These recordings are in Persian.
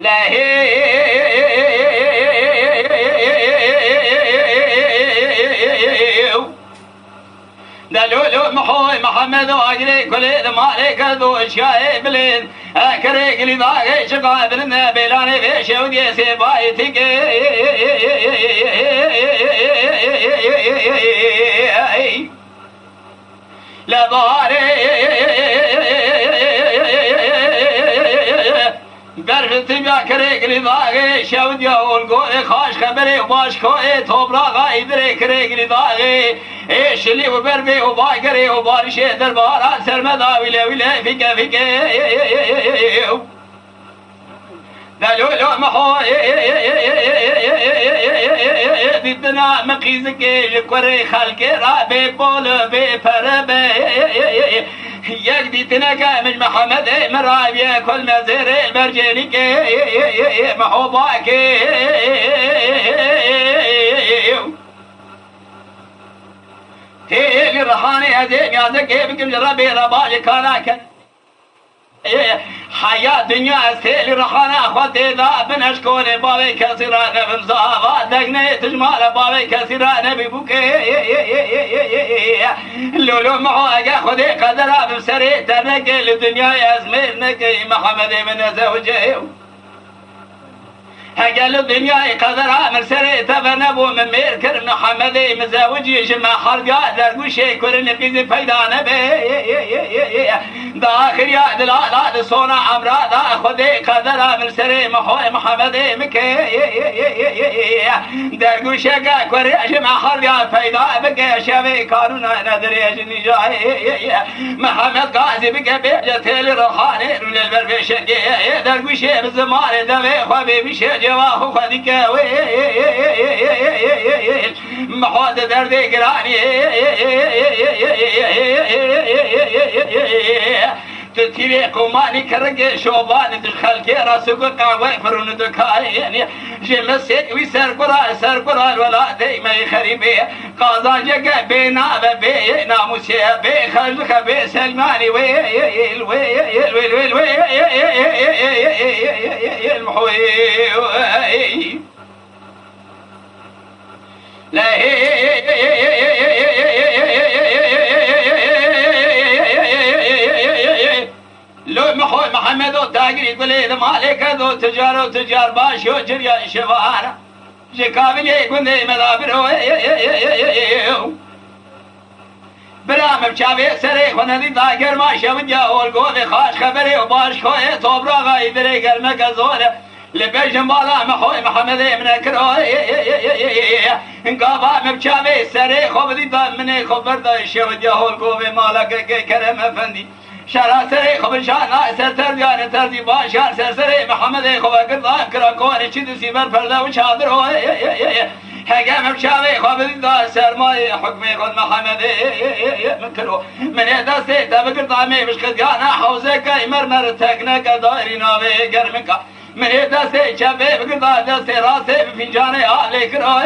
لا دلولو محوي محمد واجري كل مالك ذو شاي بلين اكريك لي ضاقي شقابل النبيلاني في شودي سبايتك لا ضاري برفت بیا کرے گلی داغے شودیا اول گوئے خاش خبرے باش کوئے توبرا غائی درے کرے گلی داغے اے شلی و بربے و باگرے و بارش دربارا سرمدا ویلے ویلے فکے فکے دلولو محوئے دیدنا مقیز کے جکورے خلق رابے بول بے پربے یک دیتنا که مش محمد مرابیه کل مزیر برجینی که محبا که تیلی رحانی ازیم یازه که بکم جرابی رباج کانا کن حیات دنیا از تیلی رحانه خود دیدا بنش کنه باوی کسی را نفمزاوا دگنه تجمال باوی کسی را نبی بوکه لولو محو اگه خودی قدر آبم سری ترنکه لدنیای از میر نکه محمد من زوجه اگه لدنیای قدر آبم سری تبنبو من میر کر محمد مزوجی شما خرگاه در گوشه کرن قیز پیدا نبه دا آخر یاد لالاد سونا عمرا دا خودی قدر آبم سری محو محمد مکه در گوشه که کریش ما خرگاه پیدا بکه شوی کانونا ندریش نجای محمد قاضی بکه بیجه تیل روحانه رول البرفشنگی در گوشه بزمان دوی خوابی بشه جواه خودی که محوض درد گرانی تیری قمانی کرنگ شوبان خلقی راسو کو قوی فرون دکای جمسیت وی سرقرار ولا دیمه خریبه قاضا جگه بینا و بی ناموسی بی خلق بی سلمانی ویل ویل ویل ویل ویل محوی لا لو محوي محمد وتاجري قليل مالك ذو تجار وتجار باشو جريا شوارع جكابلي قلني مذابر برام بشافي سري خندي تاجر ما شوجا اول قوي خاش خبري وباش خوي توبرا غاي دري قلمك زوره لبيش بالا محوي محمد من كرو انقابا مبشافي سري خبدي من خبر دا شوجا اول قوي مالك كرم افندي شراسري خب شانا سرتر دیان تردی باشار سرسري محمد خب گردان کرا کوانی چی دسی بر پرده و چادر هو هگم شاوی خب دیدا سرمای حکمی خود محمد مکرو من دستی تب گردامی بشکدگانا حوزه که مرمر تکنه که دایری ناوی گرمکا من دستی چبه بگردان دستی راستی بفنجان آلی کرو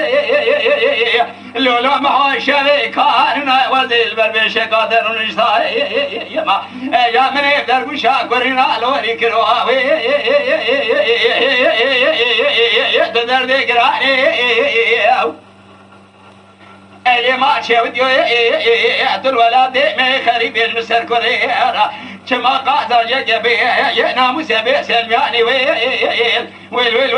لولو محوی شوی کارنا وزیل بر بیشه قادر و نجتای یا من در گوشا کرینا لولی کرو درد گرانی الی ما شودیو دل ولاد می خریب المسر کریرا چما قاضا جگبی ناموس بی سلمیانی ویل ویل ویل